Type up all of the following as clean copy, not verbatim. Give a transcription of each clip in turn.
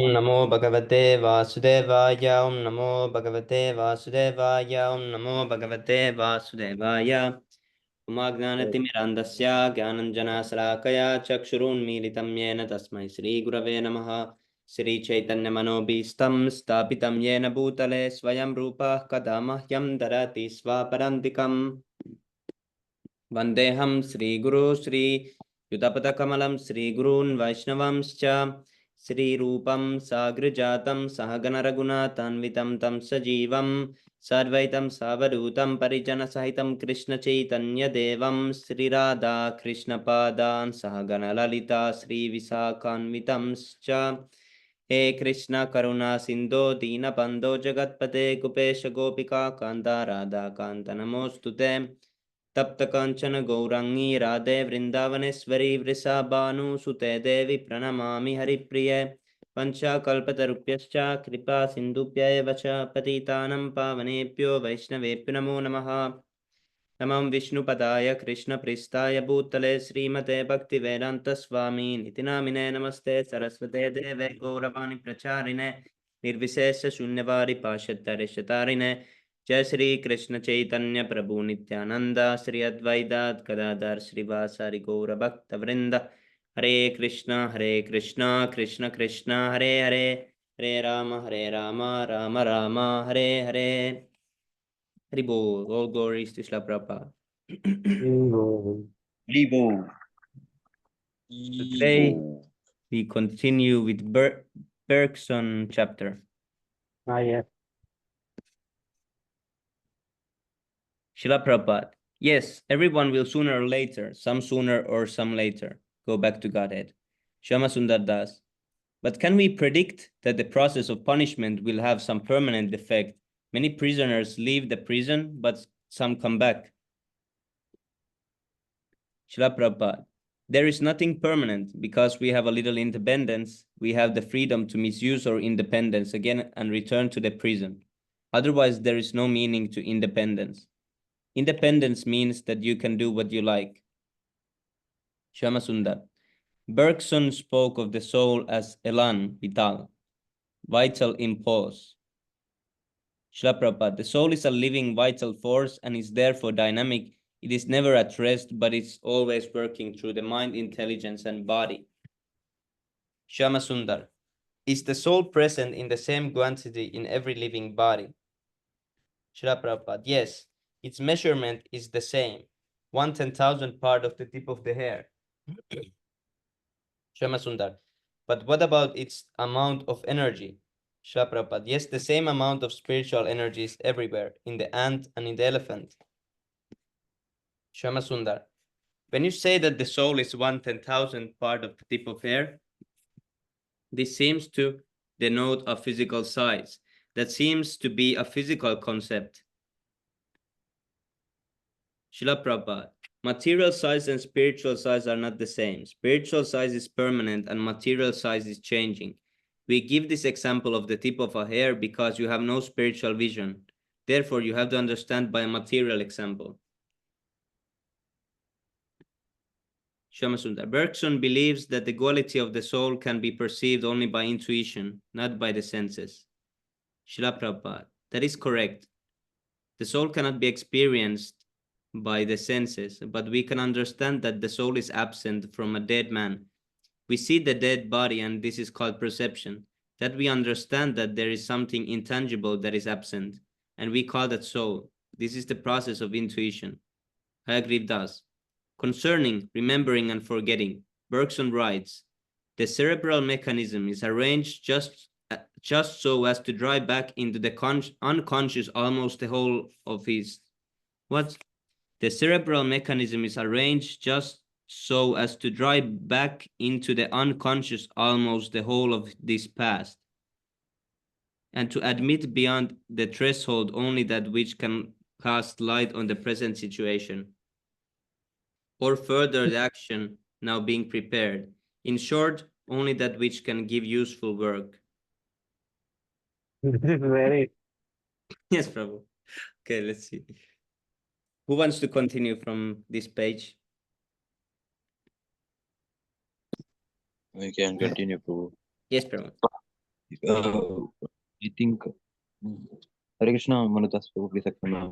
Om Namo Bhagavate Vasudevaya. Om Namo Bhagavate Vasudevaya. Om Namo Bhagavate Vasudevaya. Umagnanatimirandasya Gyananjana Sarakaya Chakshurunmilitam Yena Tasmai Shri Gurave Namaha. Shri Chaitanya Manobhistam Stapitam Yena Bhutale Swayam Rupa Kadamahyam Darati Swaparantikam. Vandeham Sri Guru Sri Yutapatakamalам Sri Gurun Vaishnavamscha Sri Rupam Sagrijatam Sahagana Raghunathanvitam Tam Sajivam Sarvaitam Savadutam Parijana Sahitam Krishna Chaitanya Devam Sri Radha Krishna Padan Sahagana Lalita Sri Visakhanvitamscha He Krishna Karuna Sindho Dina Bando Jagatpate Gopesha Gopika Kanta Radha Kanta Namostute तप्त कांचन गौरांगी राधे वृंदावनेश्वरी वृषभानु सुते देवी प्रणमामि हरिप्रिये पंचाकल्पतरुभ्यश्च कृपा सिन्धुभ्यैव च पतितानं पावनेभ्यो वैष्णवेभ्यो नमो नमः। नमः विष्णुपदाय कृष्णप्रेष्ठाय भूतले श्रीमते भक्तिवेदान्तस्वामी निति नामिने नमस्ते सरस्वते देवे गौरवाणी प्रचारिणे निर्विशेष शून्यवारि पाशत्तरिशतारिणे जय श्री कृष्ण चैतन्य प्रभु नित्यानंद श्री अद्वैत गदाधर श्रीवासारि गौर भक्त वृंद हरे Krishna Krishna Krishna Hare Hare Hare Ram Ram Ram Hare Hare. Haribo, all glories to Srila Prabhupada. Haribo. So today we continue with Bergson chapter. Yes. Srila Prabhupada. Yes, everyone will sooner or later, some sooner or some later, go back to Godhead. Shama Sundar Das. But can we predict that the process of punishment will have some permanent effect? Many prisoners leave the prison, but some come back. Srila Prabhupada. There is nothing permanent because we have a little independence. We have the freedom to misuse our independence again and return to the prison. Otherwise, there is no meaning to independence. Independence means that you can do what you like. Shyamasundar. Bergson spoke of the soul as elan vital, vital impulse. Srila Prabhupada. The soul is a living vital force and is therefore dynamic. It is never at rest, but it's always working through the mind, intelligence, and body. Shyamasundar. Is the soul present in the same quantity in every living body? Srila Prabhupada. Yes, its measurement is the same. 1/10,000th part of the tip of the hair. Shyamasundar. But what about its amount of energy? Srila Prabhupada. Yes, the same amount of spiritual energy is everywhere, in the ant and in the elephant. Shyamasundar. When you say that the soul is 1/10,000th part of the tip of hair, this seems to denote a physical size. That seems to be a physical concept. Srila Prabhupada. Material size and spiritual size are not the same. Spiritual size is permanent and material size is changing. We give this example of the tip of a hair because you have no spiritual vision. Therefore, you have to understand by a material example. Shyamasundar. Bergson believes that the quality of the soul can be perceived only by intuition, not by the senses. Srila Prabhupada. That is correct. The soul cannot be experienced by the senses, but we can understand that the soul is absent from a dead man. We see the dead body, and this is called perception. That we understand that there is something intangible that is absent, and we call that soul. This is the process of intuition. Hayagriv Das. Concerning remembering and forgetting, Bergson writes, the cerebral mechanism is arranged just so as to drive back into the unconscious almost the whole of his... What? The cerebral mechanism is arranged just so as to drive back into the unconscious almost the whole of this past, and to admit beyond the threshold only that which can cast light on the present situation, or further the action now being prepared. In short, only that which can give useful work. This is very... Yes, Prabhu. Okay, let's see. Who wants to continue from this page? We can continue, Prabhu. Yes, Prabhu. I think Hare Krishna, Manudas, please accept my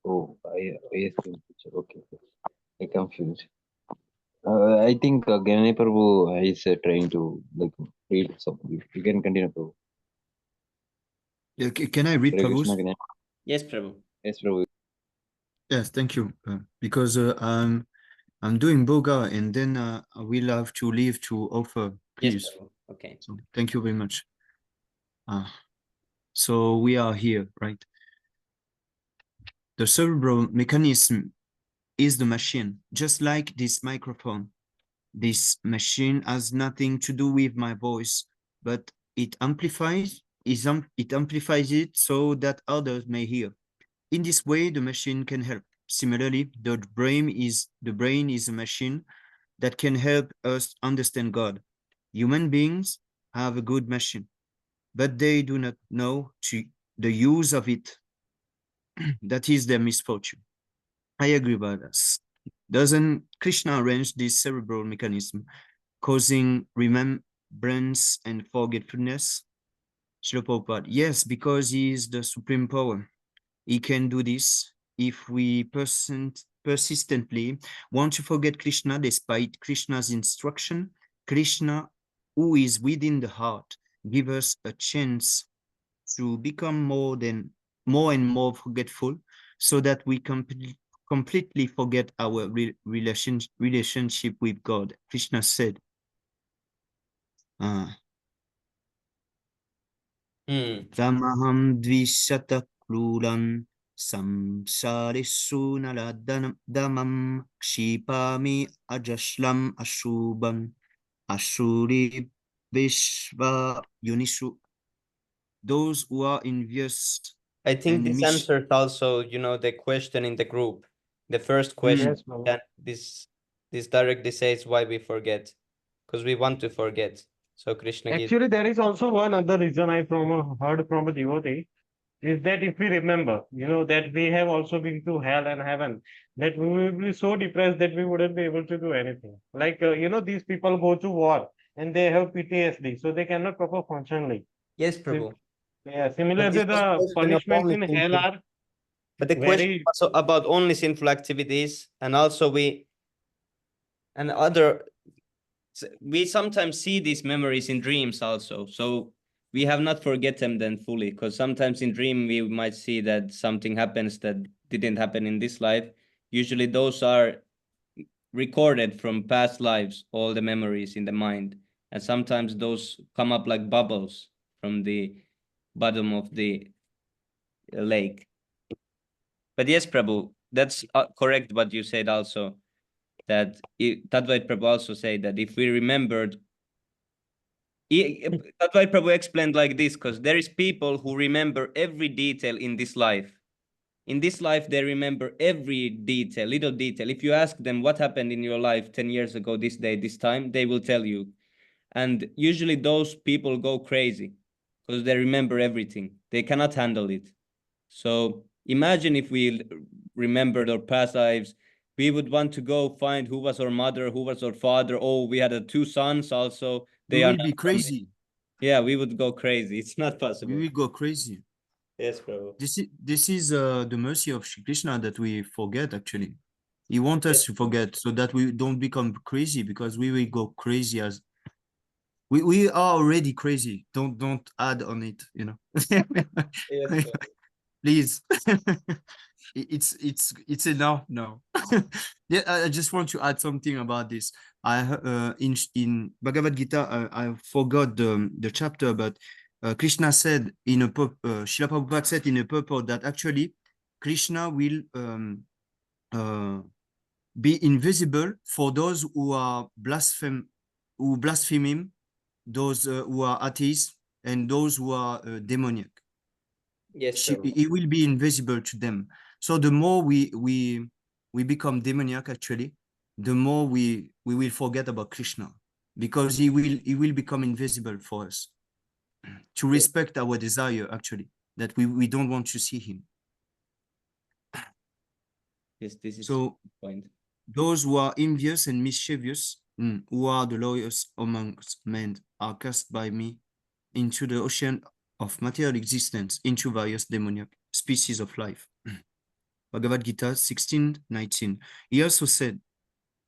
Oh, yes, okay. I confused. I think Ganani Prabhu is trying to like read something. You can continue, Prabhu. Yeah, can I read Hare Krishna, Prabhu's? Yes, Prabhu. Yes, Prabhu. Yes, thank you. Because I'm doing boga and then I will have to leave to offer, Yes, please. Prabhu. Okay. So thank you very much. So we are here, right? The cerebral mechanism is the machine, just like this microphone. This machine has nothing to do with my voice, but it amplifies it so that others may hear. In this way, the machine can help. Similarly, the brain is a machine that can help us understand God. Human beings have a good machine, but they do not know the use of it. That is their misfortune. I agree about this. Doesn't Krishna arrange this cerebral mechanism, causing remembrance and forgetfulness? Srila Prabhupada, yes, because he is the supreme power. He can do this if we persistently want to forget Krishna despite Krishna's instruction. Krishna, who is within the heart, give us a chance to become more and more forgetful so that we completely forget our relationship with God. Krishna said, Tamaham dvishata klulan samsarissu naladamam kshipami ajashlam ashubam ashuri vishva yunishu. Those who are envious. I think and this answers also, the question in the group. The first question, Yes, Prabhu. that this directly says why we forget, because we want to forget. So Krishna gives. Actually, there is also one other reason I heard from a devotee is that if we remember, that we have also been to hell and heaven, that we will be so depressed that we wouldn't be able to do anything. Like, these people go to war and they have PTSD, so they cannot proper functionally. Yes, Prabhu. Yeah, But similarly, this was the question of punishments only in hell sinful. are But the question very. also about only sinful activities, and also we sometimes see these memories in dreams also. So we have not forget them then fully, because sometimes in dream we might see that something happens that didn't happen in this life. Usually those are recorded from past lives, all the memories in the mind, and sometimes those come up like bubbles from the bottom of the lake. But yes, Prabhu, that's correct what you said also, that Tadvait Prabhu also said that if we remembered, Tadvait Prabhu explained like this, because there is people who remember every detail in this life. In this life, they remember every detail, little detail. If you ask them what happened in your life 10 years ago, this day, this time, they will tell you. And usually those people go crazy because they remember everything. They cannot handle it. So imagine if we remembered our past lives, we would want to go find who was our mother, who was our father. Oh, we had two sons also. we They are will be not from me. crazy. Yeah, we would go crazy. It's not We possible. will go crazy. Yes, bro. This is the mercy of Shri Krishna that we forget actually. He wants us to forget so that we don't become crazy, because we will go crazy as we are already crazy. Don't add on it, Yes, Please. It's enough now. Yeah, I just want to add something about this. In Bhagavad Gita, I forgot the chapter, but Krishna said Srila Prabhupada said in a purport that actually Krishna will be invisible for those who are who blaspheme him, those who are atheists, and those who are demoniac. Yes, Prabhu. It will be invisible to them. So the more we become demoniac, actually, the more we will forget about Krishna, because he will become invisible for us, to respect our desire, actually, that we don't want to see him. Yes, this is So the point. those who are envious and mischievous, who are the lawyers amongst men, are cursed by me. into the ocean of material existence, into various demoniac species of life. Bhagavad Gita 16:19. He also said,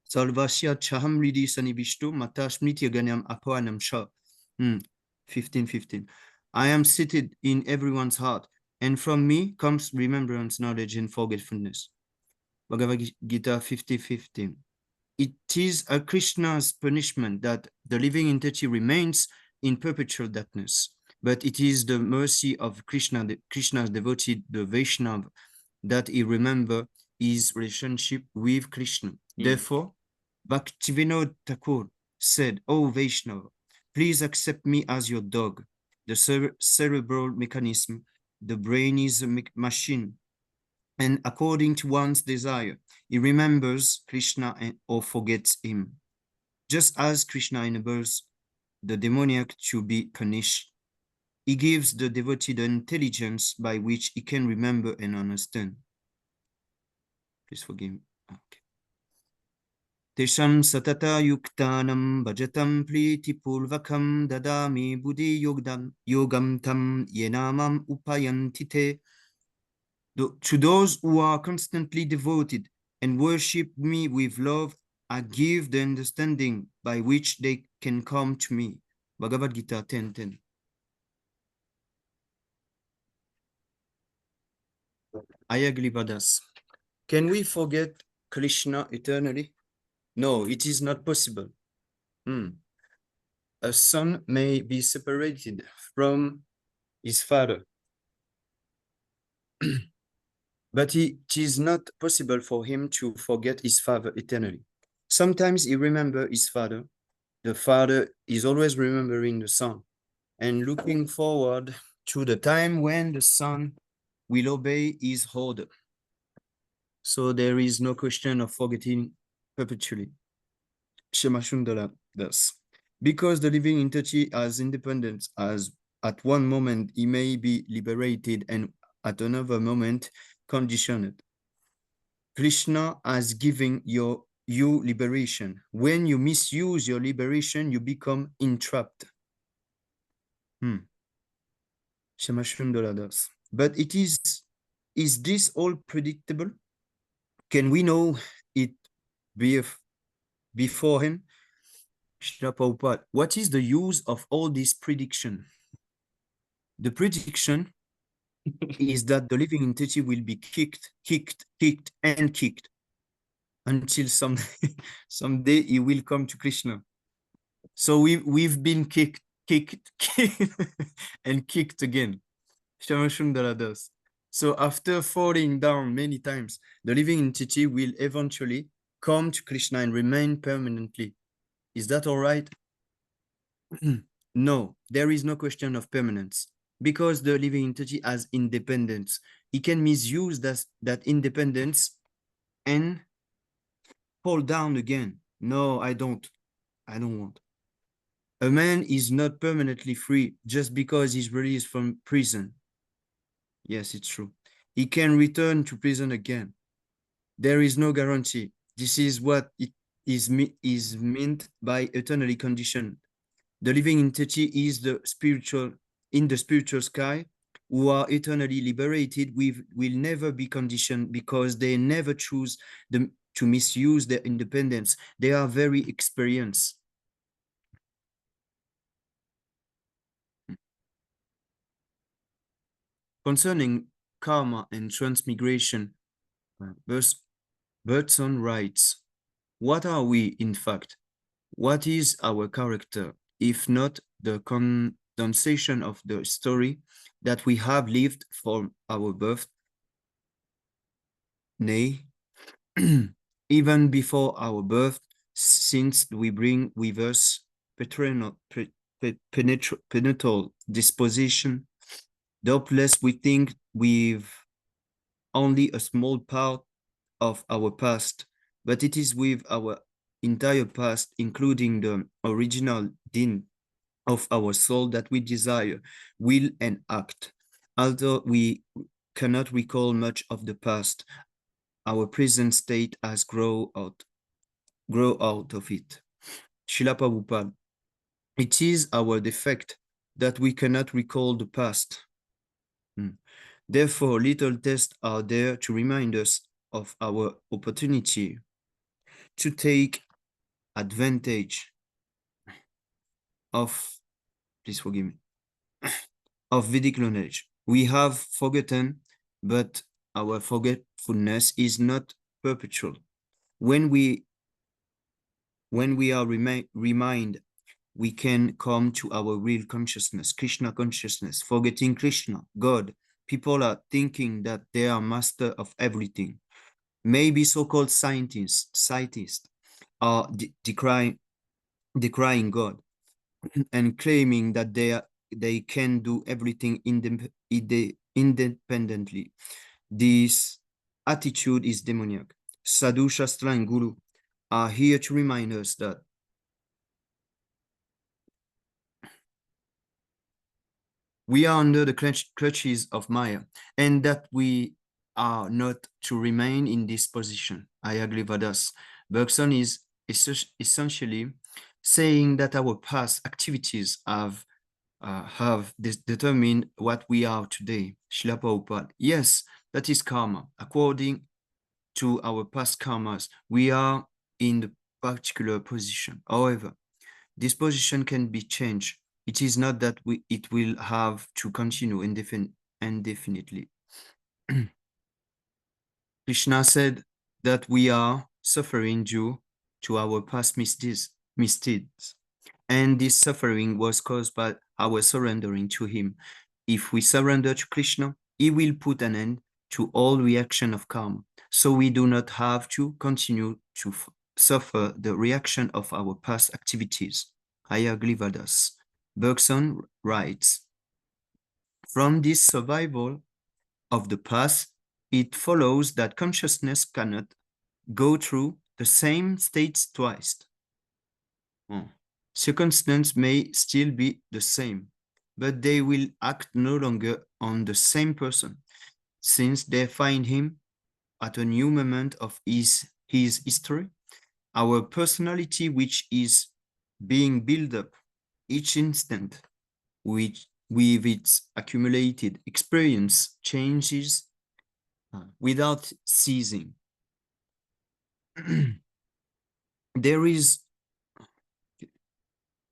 Salvasya chaham ridi sanivishtu matashmiti aganyam apoanam sha. 15:15. I am seated in everyone's heart, and from me comes remembrance, knowledge, and forgetfulness. Bhagavad Gita 50:15. It is a Krishna's punishment that the living entity remains in perpetual darkness, but it is the mercy of Krishna's devotee, the Vaishnava, that he remember his relationship with Krishna. Therefore, Bhaktivinoda Thakur said, "O Vaishnava, please accept me as your dog. The cerebral mechanism, the brain is a machine, and according to one's desire, he remembers Krishna or forgets him. Just as Krishna enables the demoniac to be punished, he gives the devotee the intelligence by which he can remember and understand." Please forgive me. Okay. Tesham satata yuktanam bhajatam priti pulvakam dadami buddhi yogam tam yenamam upayantite. To those who are constantly devoted and worship me with love, I give the understanding by which they can come to me. Bhagavad Gita 10:10. Ayaglivadas. Can we forget Krishna eternally? No, it is not possible. A son may be separated from his father, but it is not possible for him to forget his father eternally. Sometimes he remembers his father. The father is always remembering the son and looking forward to the time when the son will obey his order. So there is no question of forgetting perpetually. Shemashundala thus. Because the living entity has independence, as at one moment he may be liberated and at another moment conditioned. Krishna has given you liberation. When you misuse your liberation, you become entrapped. Shemashundala thus. But is this all predictable? Can we know it beforehand? Srila Prabhupada, what is the use of all this prediction? The prediction is that the living entity will be kicked, and kicked until someday he will come to Krishna. So we've been kicked, and kicked again. Shamashundara does. So after falling down many times, the living entity will eventually come to Krishna and remain permanently. Is that all right? No, there is no question of permanence. Because the living entity has independence, he can misuse that independence and fall down again. No, I don't want. A man is not permanently free just because he's released from prison. Yes, it's true. He can return to prison again. There is no guarantee. This is what it is meant by eternally conditioned. The living entity is in the spiritual sky, who are eternally liberated, will never be conditioned because they never choose to misuse their independence. They are very experienced. Concerning karma and transmigration, Bergson writes, what are we, in fact? What is our character, if not the condensation of the story that we have lived from our birth? Nay, even before our birth, since we bring with us paternal disposition, doubtless we think with only a small part of our past, but it is with our entire past, including the original din of our soul, that we desire, will, and act. Although we cannot recall much of the past, our present state has grow out of it. Srila Prabhupada, it is our defect that we cannot recall the past. Therefore, little tests are there to remind us of our opportunity to take advantage of, please forgive me, of Vedic knowledge. We have forgotten, but our forgetfulness is not perpetual. When we are reminded, we can come to our real consciousness, Krishna consciousness, forgetting Krishna, God. People are thinking that they are master of everything. Maybe so-called scientists are decrying God and claiming that they can do everything independently. This attitude is demoniac. Sadhu, Shastra, and Guru are here to remind us that we are under the clutches of Maya, and that we are not to remain in this position. Ayagrivadas. Bergson is essentially saying that our past activities have determined what we are today. Srila Prabhupada. Yes, that is karma. According to our past karmas, we are in the particular position. However, this position can be changed. It is not that it will have to continue indefinitely. Krishna said that we are suffering due to our past misdeeds, and this suffering was caused by our surrendering to him. If we surrender to Krishna, he will put an end to all reaction of karma, so we do not have to continue to suffer the reaction of our past activities. Ayagrivadas. Bergson writes, from this survival of the past, it follows that consciousness cannot go through the same states twice. Circumstances may still be the same, but they will act no longer on the same person, since they find him at a new moment of his history. Our personality, which is being built up each instant with its accumulated experience, changes without ceasing. There is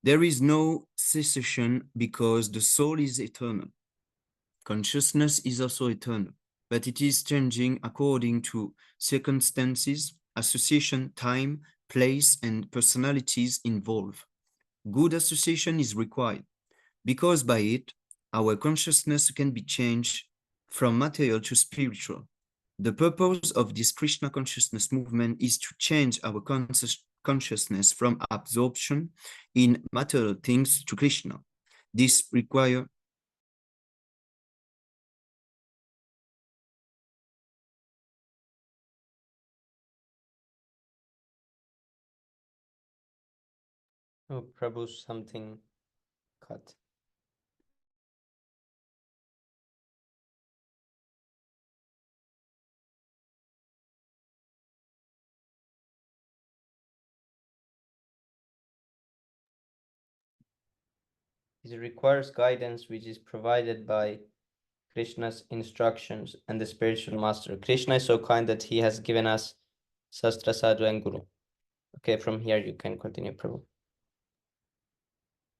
no cessation because the soul is eternal. Consciousness is also eternal, but it is changing according to circumstances, association, time, place, and personalities involved. Good association is required, because by it, our consciousness can be changed from material to spiritual. The purpose of this Krishna consciousness movement is to change our consciousness from absorption in material things to Krishna. This requires Oh, Prabhu, something cut. It requires guidance which is provided by Krishna's instructions and the spiritual master. Krishna is so kind that he has given us Sastra, Sadhu, and Guru. Okay, from here you can continue, Prabhu.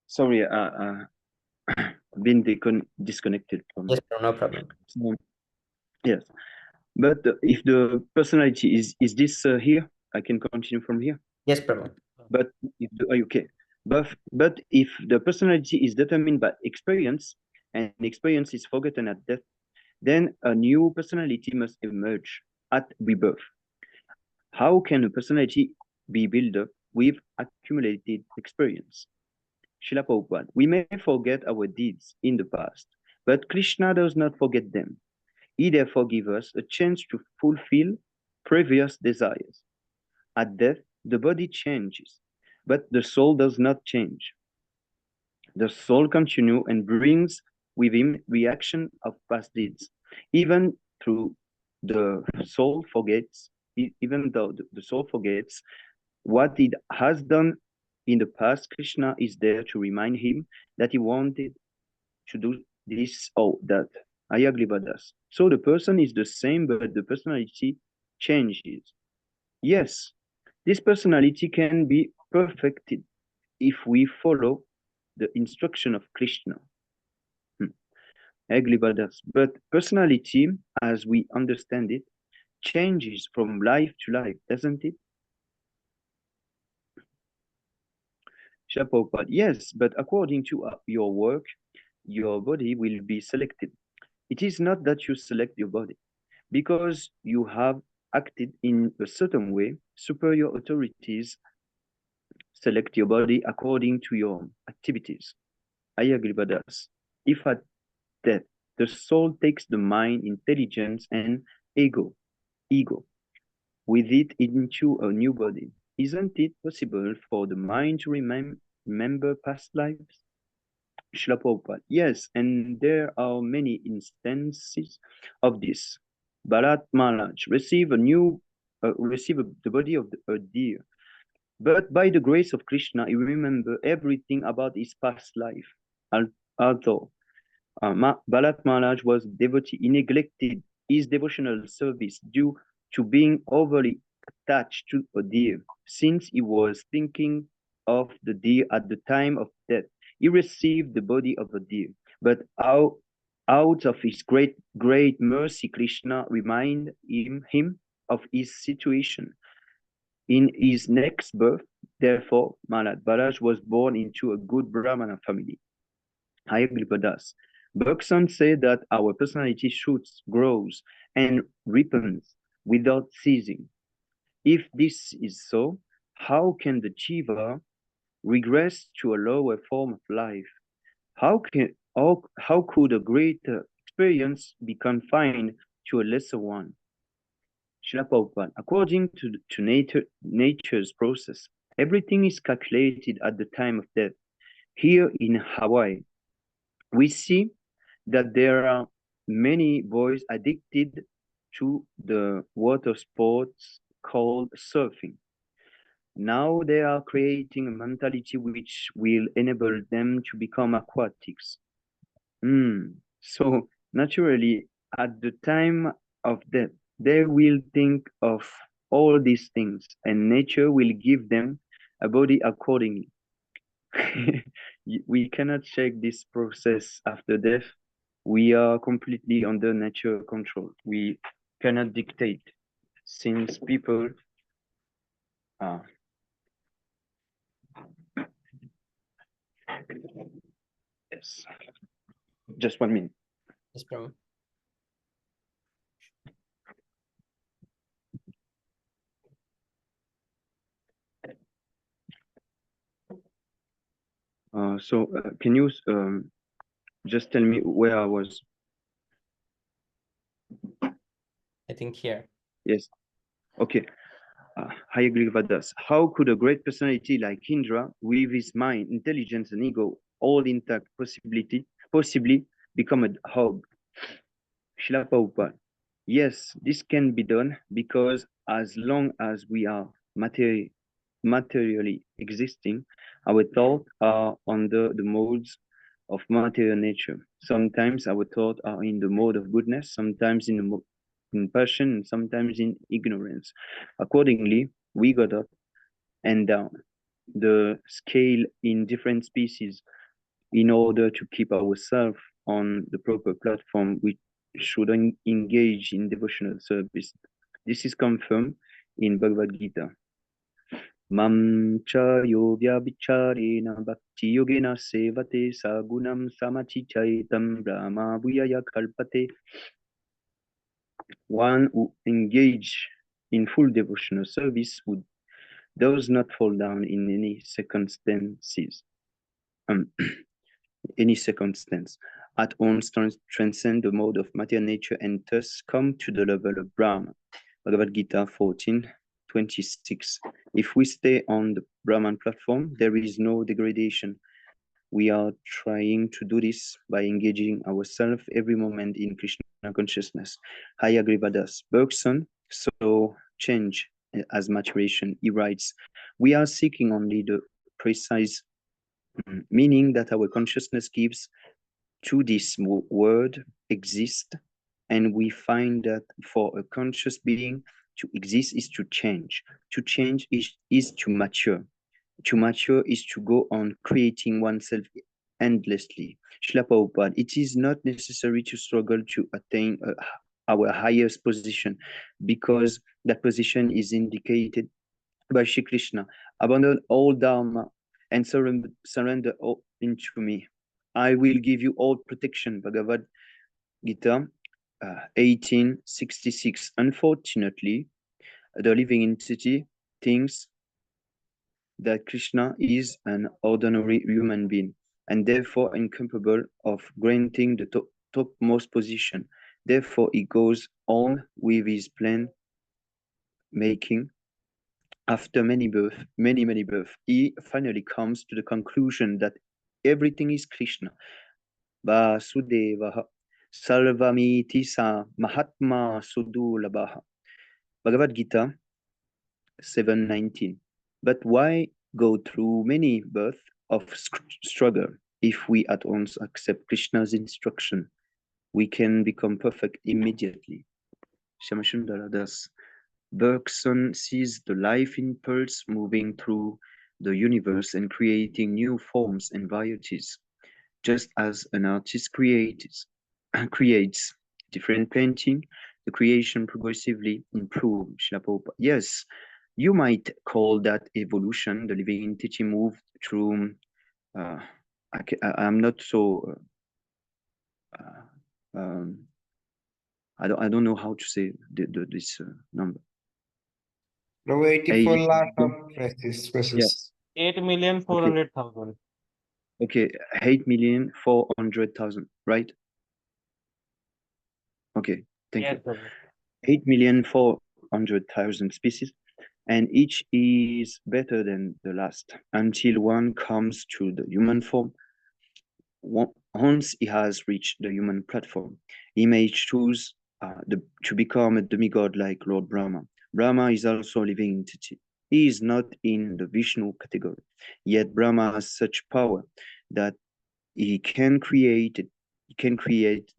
Sorry, been disconnected from. Yes, Prabhu, no problem. So, yes, but if the personality is this here, I can continue from here. Yes, Prabhu. But if okay, but if the personality is determined by experience, and experience is forgotten at death, then a new personality must emerge at rebirth. How can a personality be built up with accumulated experience? Srila Prabhupada, we may forget our deeds in the past, but Krishna does not forget them. He therefore gives us a chance to fulfill previous desires. At death, the body changes, but the soul does not change. The soul continues and brings with him reaction of past deeds. Even though the soul forgets what it has done in the past, Krishna is there to remind him that he wanted to do this or that. I agree with us. So the person is the same, but the personality changes. Yes, this personality can be perfected if we follow the instruction of Krishna. I agree with us. But personality, as we understand it, changes from life to life, doesn't it? Prabhupada, yes, but according to your work, your body will be selected. It is not that you select your body, because you have acted in a certain way. Superior authorities select your body according to your activities. I agree with us. If at death, the soul takes the mind, intelligence, and ego with it into a new body. Isn't it possible for the mind to remember past lives? Srila Prabhupada, yes, and there are many instances of this. Bharat Maharaj received the body of a deer, but by the grace of Krishna, he remembered everything about his past life. Although Bharat Maharaj was devotee, he neglected his devotional service due to being overly attached to a deer, since he was thinking of the deer at the time of death. He received the body of a deer, but out of his great mercy, Krishna reminded him of his situation. In his next birth, therefore, Bharaj was born into a good Brahmana family. I agree with us. Bergson said that our personality shoots, grows, and ripens without ceasing. If this is so, how can the jiva regress to a lower form of life? How could a greater experience be confined to a lesser one? Srila Prabhupada, according to nature's process, everything is calculated at the time of death. Here in Hawaii, we see that there are many boys addicted to the water sports called surfing. Now they are creating a mentality which will enable them to become aquatics. So naturally, at the time of death, they will think of all these things, and nature will give them a body accordingly. We cannot check this process after death. We are completely under nature control. We cannot dictate, since people are. Yes. Just 1 minute. Yes, Prabhu. Can you just tell me where I was? I think here. Yes. Okay. I agree with us. How could a great personality like Indra, with his mind, intelligence, and ego all intact, possibly become a hog? Srila Prabhupada. Yes, this can be done because as long as we are materially existing, our thoughts are under the modes of material nature. Sometimes our thoughts are in the mode of goodness, sometimes in passion, and sometimes in ignorance. Accordingly, we got up and down the scale in different species in order to keep ourselves on the proper platform. We should engage in devotional service. This is confirmed in Bhagavad Gita. Mam cha yogya vicharena bhakti yogena sevate sagunam samachichaitam brahma bhuyaya kalpate. One who engage in full devotional service does not fall down in any circumstances. Any circumstance, at once transcend the mode of material nature and thus come to the level of Brahma. Bhagavad Gita 14:26. If we stay on the Brahman platform, there is no degradation. We are trying to do this by engaging ourselves every moment in Krishna consciousness. I agree with us. Bergson saw change as maturation. He writes, we are seeking only the precise meaning that our consciousness gives to this word exist, and we find that for a conscious being to exist is to change. To change is to mature. To mature is to go on creating oneself endlessly. Srila Prabhupada, it is not necessary to struggle to attain our highest position, because that position is indicated by Shri Krishna. Abandon all dharma and surrender all into me. I will give you all protection. Bhagavad Gita 1866. Unfortunately, the living entity thinks that Krishna is an ordinary human being and therefore incapable of granting the topmost position. Therefore, he goes on with his plan making. After many births, he finally comes to the conclusion that everything is Krishna. Vasudevaha Salvamiti sa Mahatma Sudulabaha. Bhagavad Gita 7:19. But why go through many births of struggle if we at once accept Krishna's instruction? We can become perfect immediately. Shamashundara Das. Bergson sees the life impulse moving through the universe and creating new forms and varieties, just as an artist creates different painting. The creation progressively improves. Yes, you might call that evolution. The living entity moved through. I'm not so. I don't know how to say this number. No, 84 lakh of species. 8,400,000. Okay, 8,400,000, right? Okay, thank Yes, you. sir. 8,400,000 species, and each is better than the last until one comes to the human form. Once he has reached the human platform, he may choose to become a demigod like Lord Brahma. Brahma is also a living entity. He is not in the Vishnu category, yet Brahma has such power that he can create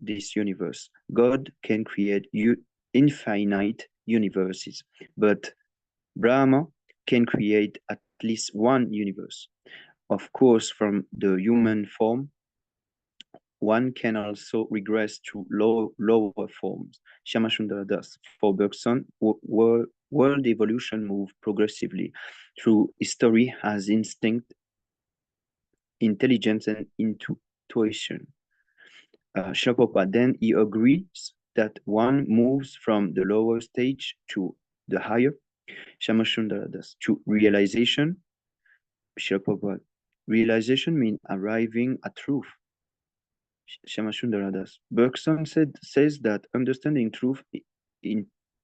this universe. God can create infinite universes, but Brahma can create at least one universe. Of course, from the human form, one can also regress to lower forms. Shamashundara Das. For Bergson, world evolution moved progressively through history as instinct, intelligence, and intuition. Shapopa, then he agrees that one moves from the lower stage to the higher. Shamashundara Das. To realization. Shapopa, realization means arriving at truth. Shamashundara Das. Bergson says that understanding truth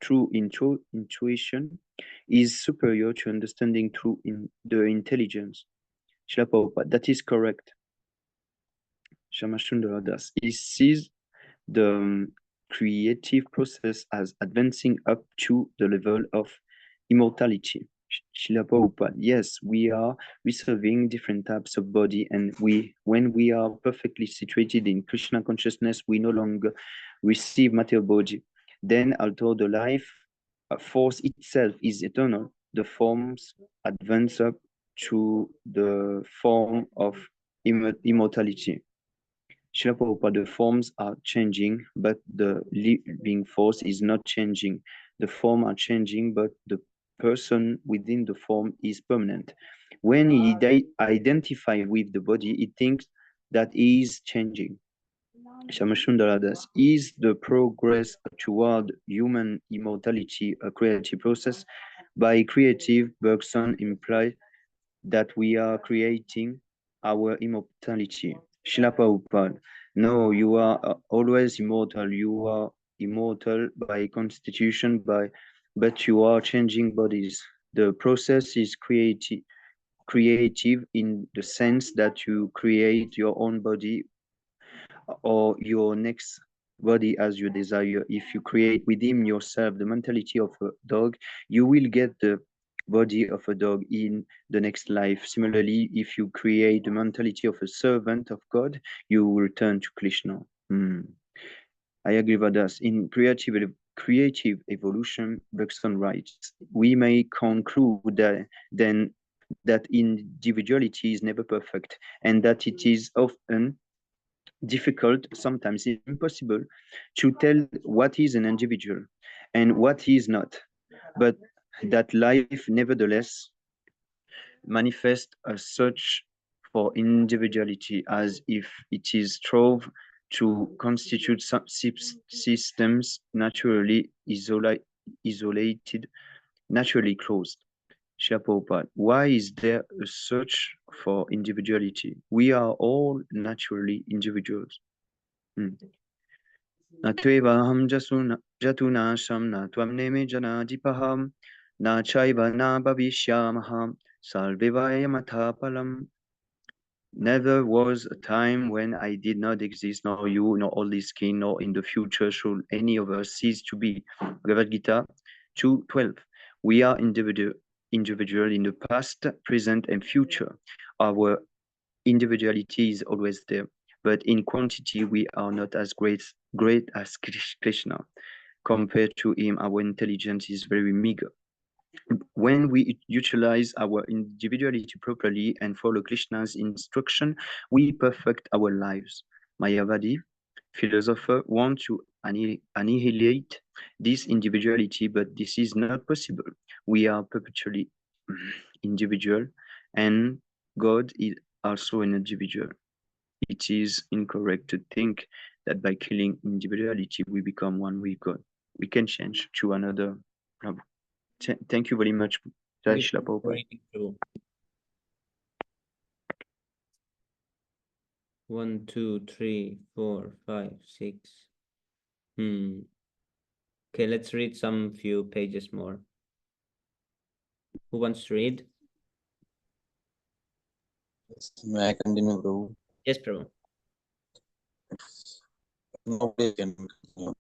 through intuition is superior to understanding through the intelligence. Shlapaupa, that is correct. Shamashundara Das. He sees the creative process as advancing up to the level of immortality. Srila Prabhupada, yes, we are receiving different types of body, and when we are perfectly situated in Krishna consciousness, we no longer receive material body. Then, although the life force itself is eternal, the forms advance up to the form of immortality. Srila Prabhupada, the forms are changing, but the living force is not changing. The form are changing, but the person within the form is permanent. When he identifies with the body, he thinks that he is changing. Shamashundara Das. Is the progress toward human immortality a creative process? By creative, Bergson implies that we are creating our immortality. Srila Prabhupada, no, you are always immortal. You are immortal by constitution, but you are changing bodies. The process is creative in the sense that you create your own body or your next body as you desire. If you create within yourself the mentality of a dog, you will get the body of a dog in the next life. Similarly, if you create the mentality of a servant of God, you will return to Krishna. I agree with us. In creative evolution, Bergson writes, we may conclude that then that individuality is never perfect and that it is often difficult, sometimes impossible, to tell what is an individual and what is not, but that life nevertheless manifests a search for individuality as if it is strove to constitute systems naturally isolated, naturally closed. Shapopat, why is there a search for individuality? We are all naturally individuals. Na tvevaham jatunasham na tvam neme janadipaham na chaiva na bhavishyamaham salvivaya mathapalam. Never was a time when I did not exist, nor you, nor all this king, nor in the future should any of us cease to be. Bhagavad Gita 2:12. We are individual in the past, present, and future. Our individuality is always there, but in quantity we are not as great as Krishna. Compared to him, our intelligence is very meager. When we utilize our individuality properly and follow Krishna's instruction, we perfect our lives. Mayavadi, philosopher, want to annihilate this individuality, but this is not possible. We are perpetually individual, and God is also an individual. It is incorrect to think that by killing individuality, we become one with God. We can change to another. Thank you very much. Jai Shri Prabhupada. 1, 2, 3, 4, 5, 6. Okay, let's read some few pages more. Who wants to read? May I continue, Prabhu? Yes, Prabhu. Nobody can continue.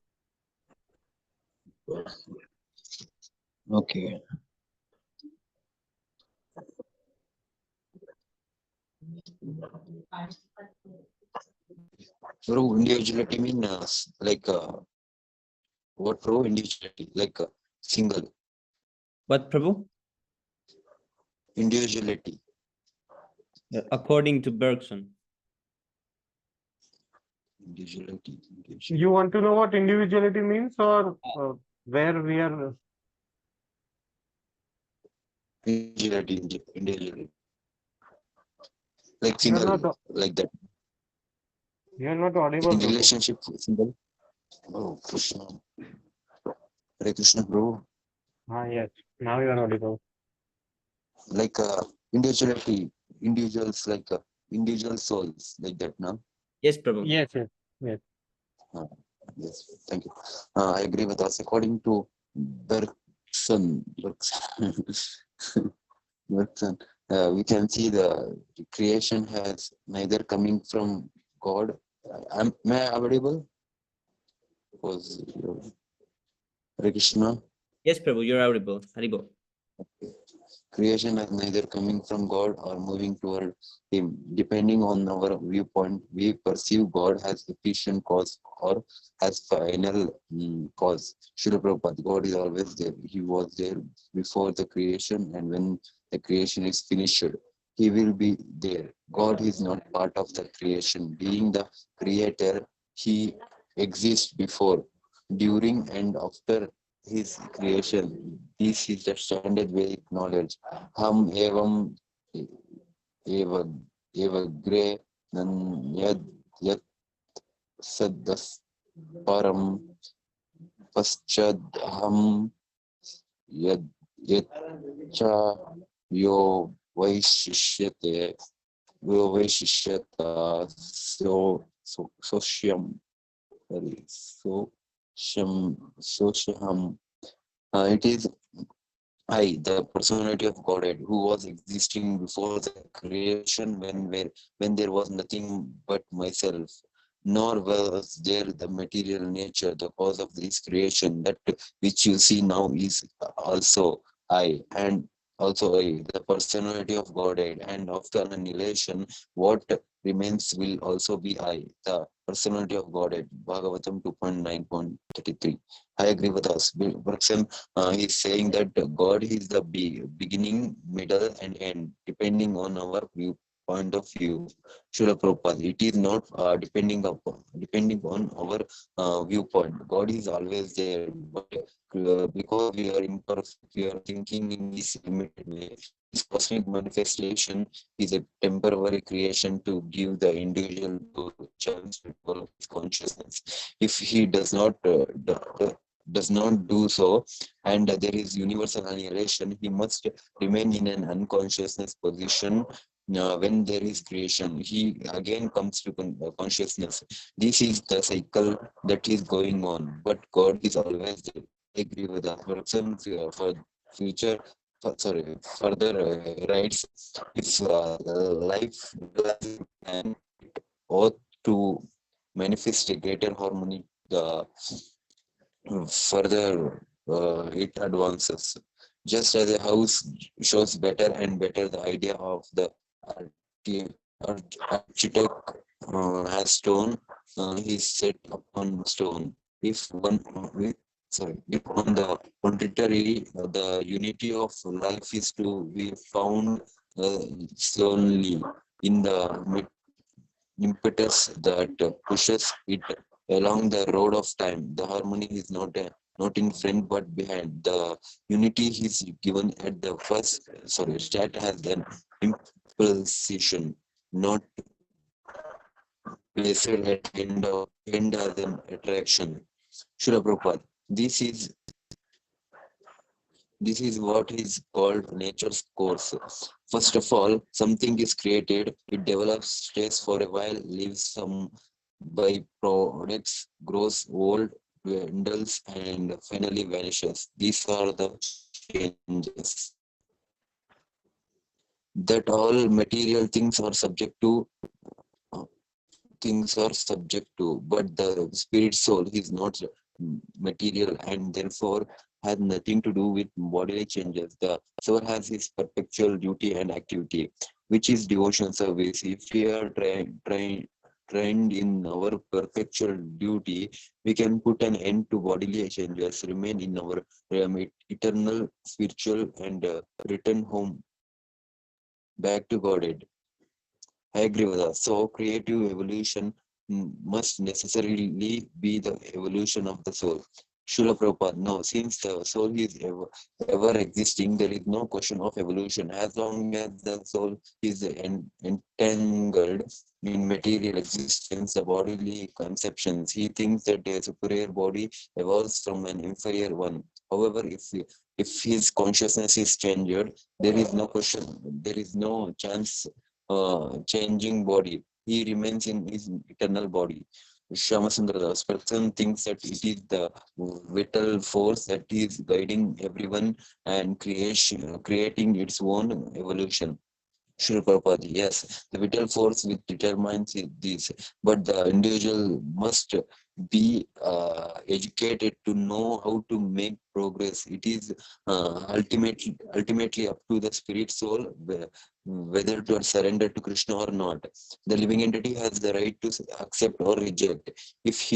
Okay. Bro, individuality means what, bro? Individuality, single. What, Prabhu? Individuality. According to Bergson. Individuality. You want to know what individuality means, or where we are? Individuality. Like You're single, not, like that. you're not audible, In Prabhu. relationship, single. Oh, Krishna. Hare Krishna, bro. Yes, now you are audible. Like individuality, individuals, individual souls, like that, no? Yes, Prabhu. Yes. Yes, thank you. I agree with us. According to Bergson, we can see the creation has neither coming from God. May I audible? Because Hare Krishna. Yes, Prabhu, you're audible. Haribo. Creation is neither coming from God or moving toward Him. Depending on our viewpoint, we perceive God as efficient cause or as final cause. Srila Prabhupada, God is always there. He was there before the creation, and when the creation is finished, He will be there. God is not part of the creation. Being the creator, He exists before, during, and after His creation. This is the standard Vedic knowledge. Ham evam evagre nan yad saddas param paschad ham yad cha yo vaishishyate sosyam sosyam. It is I, the personality of Godhead, who was existing before the creation when there was nothing but myself, nor was there the material nature, the cause of this creation, that which you see now is also I. And also the personality of Godhead, and after annihilation, what remains will also be I, the personality of Godhead. Bhagavatam 2.9.33. I agree with us. Person is saying that God is the beginning, middle, and end, depending on our point of view. Srila Prabhupada, it is not depending on our viewpoint. God is always there, but because we are imperfect, we are thinking in this limited way. This cosmic manifestation is a temporary creation to give the individual the chance to develop his consciousness. If he does not do so, and there is universal annihilation, he must remain in an unconsciousness position. When there is creation, he again comes to consciousness. This is the cycle that is going on, but God is always there. I agree with that. For future, further rights, if life and ought to manifest a greater harmony, the further it advances. Just as a house shows better and better the idea of the architect has stone, is set upon stone. If one, if on the contrary, the unity of life is to be found slowly in the impetus that pushes it along the road of time. The harmony is not in front but behind. The unity is given at the first, start has an impulsion, not placed at end as an attraction. Srila Prabhupada, this is what is called nature's course. First of all, something is created, it develops, stays for a while, leaves some byproducts, grows old, dwindles, and finally vanishes. These are the changes that all material things are subject to, but the spirit soul is not material and therefore has nothing to do with bodily changes. The soul has its perpetual duty and activity, which is devotion service. If we are trained in our perpetual duty, we can put an end to bodily changes, remain in our eternal spiritual and return home back to Godhead. I agree with that. So creative evolution must necessarily be the evolution of the soul. Srila Prabhupada, no, since the soul is ever existing, there is no question of evolution. As long as the soul is entangled in material existence, the bodily conceptions, he thinks that a superior body evolves from an inferior one. However, if his consciousness is changed, there is no question, there is no chance changing body. He remains in his eternal body. Shamasundara Das person thinks that it is the vital force that is guiding everyone and creating its own evolution. Srila Prabhupada, yes, the vital force which determines this, but the individual must be educated to know how to make progress. It is ultimately up to the spirit soul whether to surrender to Krishna or not. The living entity has the right to accept or reject. If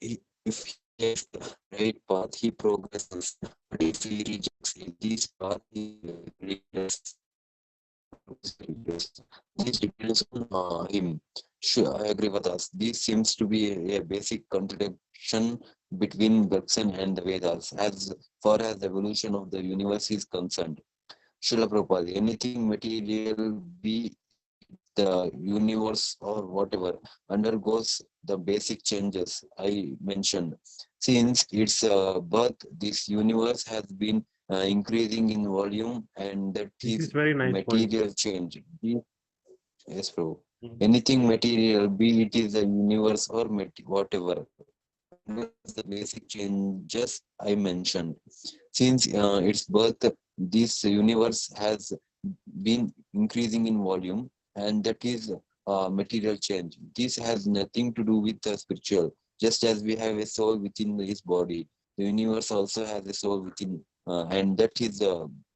if he takes the right path, he progresses. But if he rejects this path, he regresses. This depends on him. Sure, I agree with us. This seems to be a basic contradiction between Darshan and the Vedas as far as the evolution of the universe is concerned. Srila Prabhupada, anything material, be the universe or whatever, undergoes the basic changes I mentioned. Since its birth, this universe has been increasing in volume, and that This is is very nice point. material change. Yes, Prabhu. Mhm. Anything material, be it is the universe or whatever, undergoes the basic changes I mentioned. Since its birth, this universe has been increasing in volume, and that is material change. This has nothing to do with the spiritual. Just as we have a soul within his body, the universe also has a soul within and that is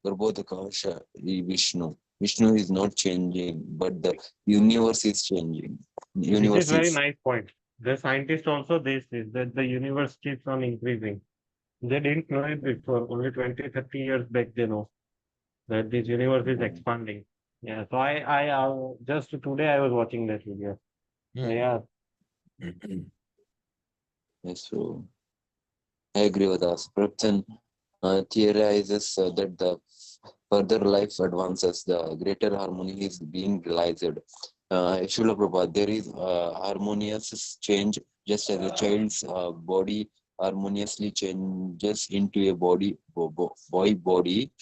Garbhodakasha Vishnu. Vishnu is not changing, but the universe is changing. This is Universe very is nice point. The scientists also they say that the universe keeps on increasing. They didn't know it before. Only 20, 30 years back they know that this universe is expanding. Yeah. So I just today I was watching that video. So, yeah. yes, so I agree with us. Praptan theorizes that the further life advances, the greater harmony is being realized. Srila Prabhupada, there is harmonious change, just as a child's body harmoniously changes into a boy body.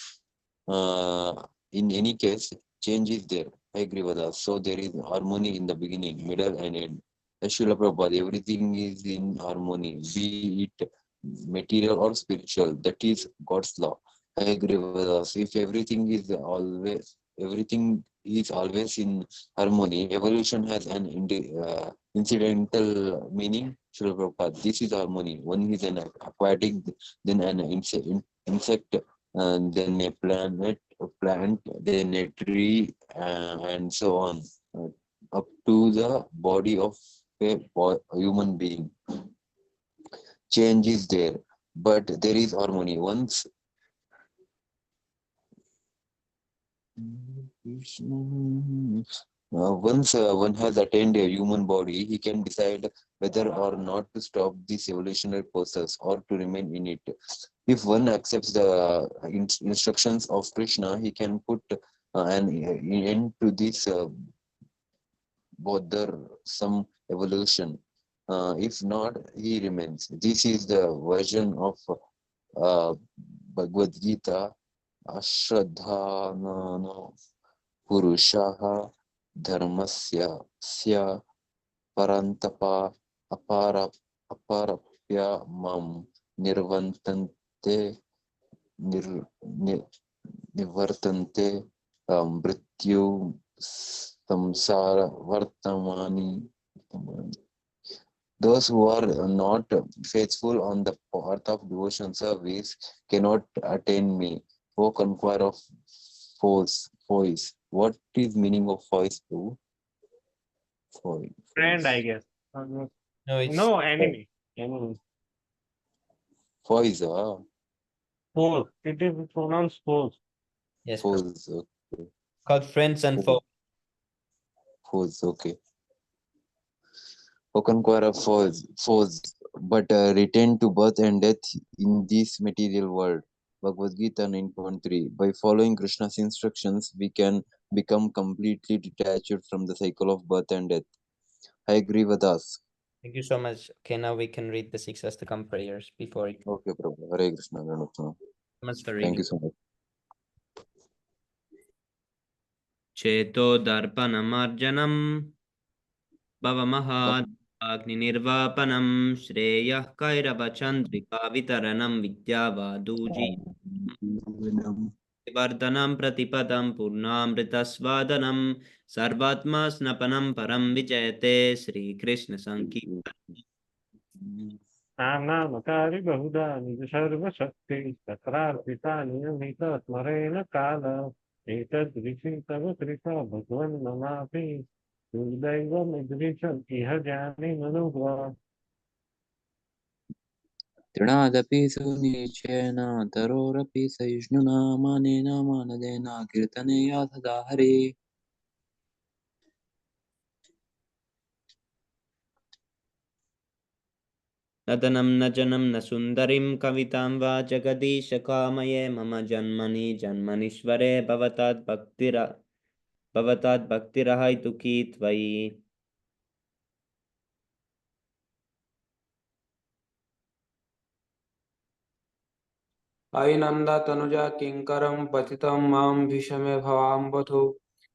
In any case, change is there. I agree with us. So there is harmony in the beginning, middle, and end. Srila Prabhupada, everything is in harmony, be it material or spiritual. That is God's law. I agree with us. If everything is always in harmony, evolution has an incidental meaning. Srila Prabhupada, this is harmony. One is an aquatic, then an insect, and then a plant, then a tree, and so on, up to the body of a human being. Change is there, but there is harmony. Once one has attained a human body, he can decide whether or not to stop this evolutionary process or to remain in it. If one accepts the instructions of Krishna, he can put an end to this bothersome evolution. If not, he remains. This is the version of Bhagavad Gita. Ashradhana Purushaha Dharmasya Sya Parantapa Aparapya Mam Nirvantante Nivartante Mrityu Samsara Vartamani. Those who are not faithful on the path of devotion service cannot attain me. O conqueror of foes. What is meaning of foes too? Friend, I guess. No, it's No, enemy. Enemy. Foes, Foes. It is pronounced foes. yes, foes, okay. called friends and foes. Foes, okay. O conqueror of foes, but return to birth and death in this material world. Bhagavad Gita 9.3. By following Krishna's instructions, we can become completely detached from the cycle of birth and death. I agree with us. Thank you so much. Okay, now we can read the six Astakam prayers before it. Okay, Prabhu. Hare Krishna. Much for Thank reading. you so much. Cheto Darpanamarjanam Bhavamahadagninirvapanam Shreyah Kairavachandrika Vitaranam Vidyavaduji Vardhanam Pratipadam Purnamritasvadanam Sarvatma Snapanam Param Vijayate Sri Krishna Sankirtan. नामनामकारि बहुधा निज सर्वशक्ति तत्रार्पिता नियमित स्मरेण काल एतद्ऋषि तव कृपा भगवन् ममापि दुर्दैवमिदृशम् इह जाने मनुष्य तृणादपि सुनिश्चयेन तरोरपि सहिष्णुना मानेन मानदेन कीर्तनेया सदा हरे नदनं न जनं न सुन्दरीं कवितां वा जगदीश कामये मम जन्मनि जन्मनीश्वरे भवताद्भक्तिरहैतुकी त्वयि अयि नन्दातनुजा किङ्करं पतितं मां भीषमे भवाम्बधो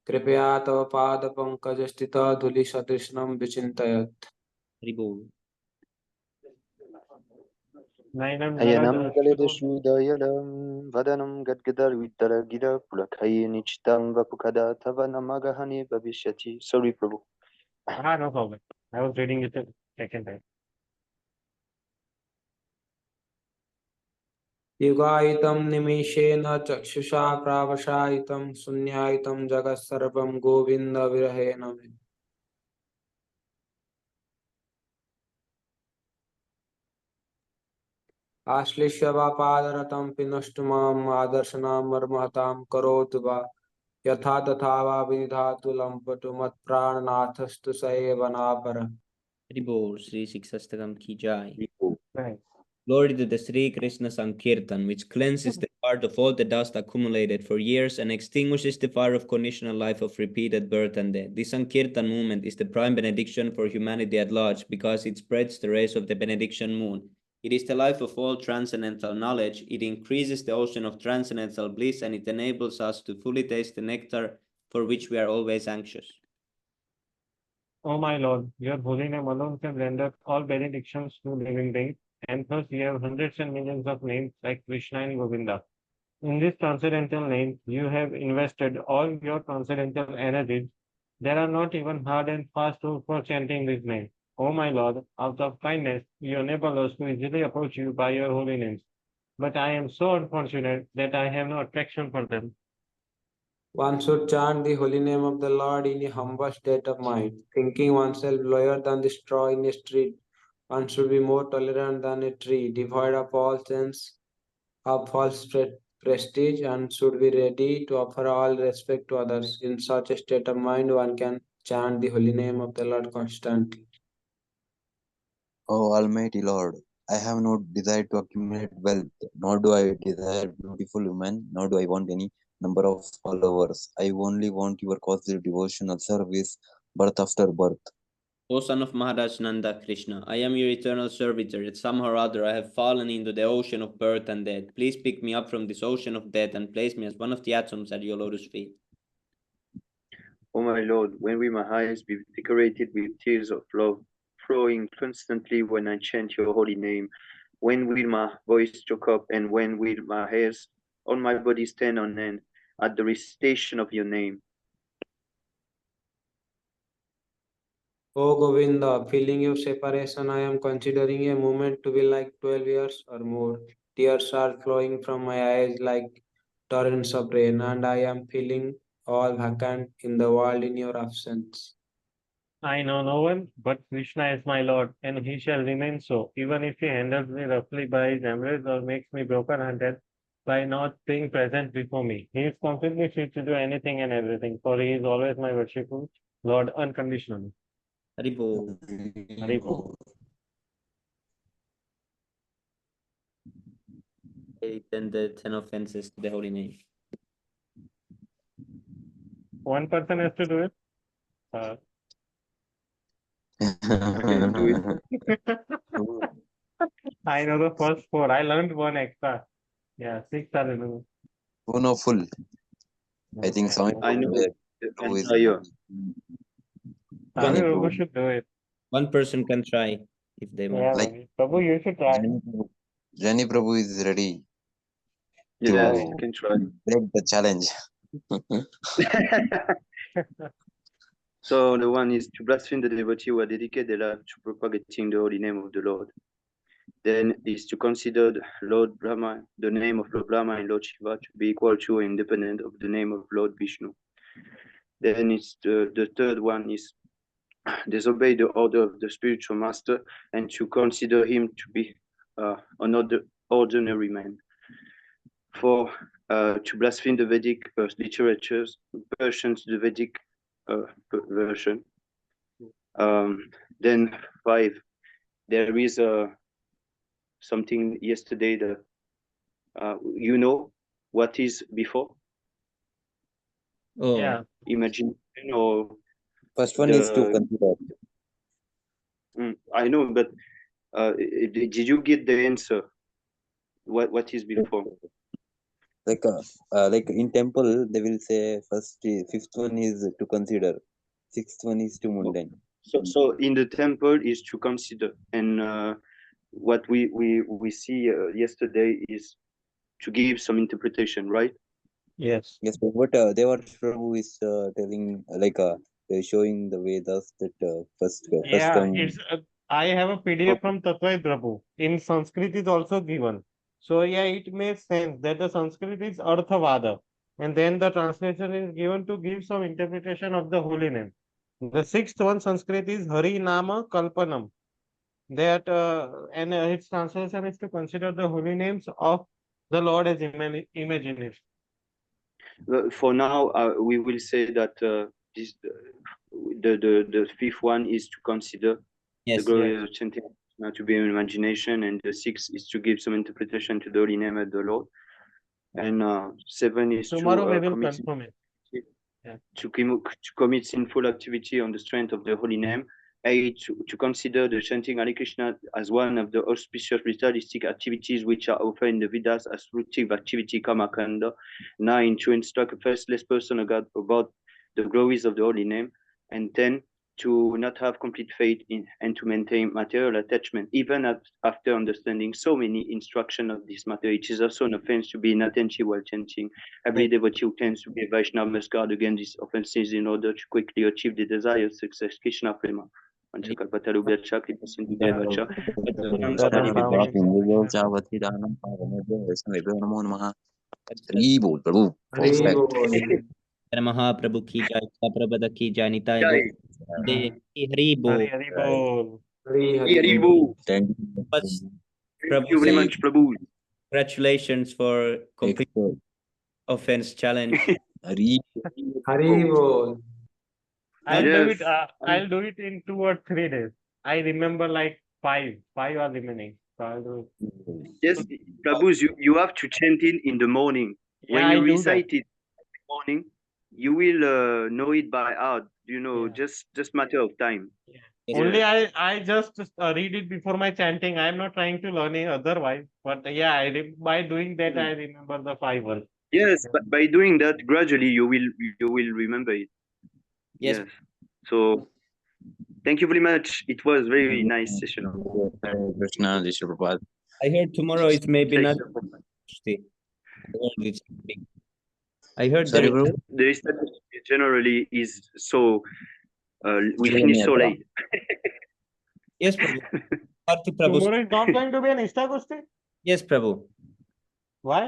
कृपया तव पादपङ्कजस्थितः धूलिसदृशं विचिन्तयत् Ribol. नैनं अयनं गलदश्रु गलितश्रुदयलं वदनं गद्गदविद्दलगिरपुलकैर्निचितं वपुकदा तव नमगहने भविष्यति. Sorry, Prabhu. no problem. I was reading it a second time. युगायितं निमेषेण चक्षुषा प्रावशायितं शून्यायितं जगत्सर्वं गोविन्दविरहेण मे। आश्लिष्य वा पादरतं पिनष्टु माम् आदर्शनां मर्महतां करोतु वा यथा तथा वा विधातु लम्पटु मत्प्राणनाथस्तु स एव नापरः। Hari Bol, Sri Siksastakam ki jai. Right. Glory to the Sri Krishna Sankirtan, which cleanses the heart of all the dust accumulated for years and extinguishes the fire of conditional life of repeated birth and death. This Sankirtan movement is the prime benediction for humanity at large because it spreads the rays of the benediction moon. It is the life of all transcendental knowledge. It increases the ocean of transcendental bliss and it enables us to fully taste the nectar for which we are always anxious. O my Lord, your holy name alone can render all benedictions to living beings, and thus you have hundreds and millions of names like Krishna and Govinda. In this transcendental name, you have invested all your transcendental energies. There are not even hard and fast rules for chanting this name. O my Lord, out of kindness, you enable us to easily approach you by your holy names. But I am so unfortunate that I have no attraction for them. One should chant the holy name of the Lord in a humble state of mind, thinking oneself lower than the straw in a street. One should be more tolerant than a tree, devoid of all sense of false prestige, and should be ready to offer all respect to others. In such a state of mind, one can chant the holy name of the Lord constantly. Oh Almighty Lord, I have no desire to accumulate wealth, nor do I desire beautiful women, nor do I want any number of followers. I only want your costly devotional service, birth after birth. O son of Maharaj Nanda Krishna, I am your eternal servitor, yet somehow or other I have fallen into the ocean of birth and death. Please pick me up from this ocean of death and place me as one of the atoms at your lotus feet. O my Lord, when will my eyes be decorated with tears of love, flowing constantly when I chant your holy name? When will my voice choke up, and when will my hairs on my body stand on end at the recitation of your name? O Govinda, feeling your separation, I am considering a moment to be like 12 years or more. Tears are flowing from my eyes like torrents of rain, and I am feeling all vacant in the world in your absence. I know no one but Krishna is my Lord, and he shall remain so, even if he handles me roughly by his embrace or makes me broken-hearted by not being present before me. He is completely free to do anything and everything, for he is always my worshipful Lord unconditionally. Hari Bol. Hari Bol. I intended 10 offenses to the holy name. One person has to do it. I can do it. I know the first four. I learned one extra. Yeah, six I remember. Uno full. I think Swami I know Prabhu the is entire. Swami Jani Prabhu Prabhu. should do it. One person can try if they want. Yeah, Like Prabhu, you should try. Jani Prabhu is ready Yes, to you can try. break the challenge. So the one is to blaspheme the devotee who are dedicated their life to propagating the holy name of the Lord. Then is to consider Lord Brahma, the name of Lord Brahma and Lord Shiva to be equal to and independent of the name of Lord Vishnu. Then it's the third one is disobey the order of the spiritual master and to consider him to be another ordinary man. For to blaspheme the Vedic literatures, Persians, the Vedic version. Then 5, there is something yesterday that you know what is before Oh, Yeah. imagination or First one is to the consider. I know, but did you get the answer? What is before? Like in temple, they will say fifth one is to consider, sixth one is to mundane. So in the temple is to consider, and what we see yesterday is to give some interpretation, right? Yes. Yes, but what Devarsh Prabhu is telling, showing the Vedas that first Yeah, come. it's I have a PDF from Tatvai Prabhu. In Sanskrit is also given. So yeah, it makes sense that the Sanskrit is Arthavada, and then the translation is given to give some interpretation of the holy name. The sixth one, Sanskrit, is Hari Nama Kalpanam. That and its translation is to consider the holy names of the Lord as imagination. For now, we will say that this the fifth one is to consider the Yes. glory Yes. of chanting now to be an imagination, and the sixth is to give some interpretation to the holy name of the Lord, and seven is Tomorrow we to will commit confirm it. to commit sinful activity on the strength of the holy name. 8, to consider the chanting Hare Krishna as one of the auspicious ritualistic activities which are offered in the Vedas as fruitive activity, Kama Kanda. 9, to instruct a faithless person about the glories of the holy name. And 10, to not have complete faith in and to maintain material attachment, even after understanding so many instructions of this matter. It is also an offense to be inattentive while chanting. Every devotee who claims to be a Vaishnava must guard against these offenses in order to quickly achieve the desired success. Krishna Prema. Hari Bol. Mahaprabhu ki jai, Prabhupada ki jai, Nitai Gaur. Hari Bol. Hari Bol. Hari Bol. Thank First, you. Thank you very much, Prabhu. congratulations for complete offense challenge. Hari. Hari Bol. I'll do Yes. it. I'll do it in 2 or 3 days. I remember like 5. 5 are remaining. So I'll do it. Yes, Prabhu, you have to chant it in the morning. Yeah, When I you do recite that. it in the morning, you will know it by heart. Yeah. Just matter of time. Only I just read it before my chanting. I'm not trying to learn it otherwise. But yeah, by doing that, I remember the 5 words. Yes, but by doing that, gradually you will remember it. Yes. So thank you very much. It was very nice session. Hare Krishna, Jai Shri Prabhupada. I heard tomorrow is maybe not. I heard Sorry, there bro. The recitation generally is so we finish so late. Yes, Prabhu. Karti Prabhu. Tomorrow is not going to be an Ishtagosti? Yes, Prabhu. Why?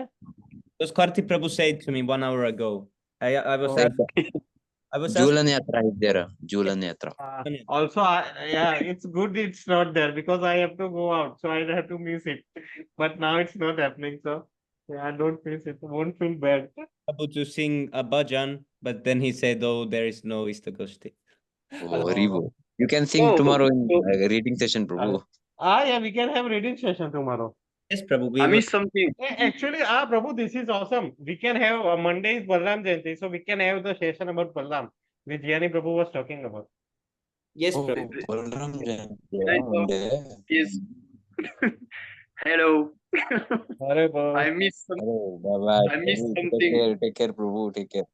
Because Karti Prabhu said to me 1 hour ago. I was Oh. asked, Julan Yatra is there. Julan Yatra. Also, yeah, it's good it's not there because I have to go out, so I'll have to miss it. But now it's not happening, so yeah, I don't miss it. Won't feel bad. Prabhu to sing a bhajan, but then he said, "Oh, there is no Istagosti." Oh, Haribo. You can sing tomorrow in reading session, Prabhu. Yeah, we can have reading session tomorrow. Yes, Prabhu. I missed something. Actually, Prabhu, this is awesome. We can have Monday is Balram Jayanti, so we can have the session about Balram, which Jnani Prabhu was talking about. Yes, Oh, Prabhu. Balram Jayanti. Yes. Hello. Hare Bol. I missed something. Hello, bye-bye. I missed Prabhu, something. Take care, Prabhu. Take care.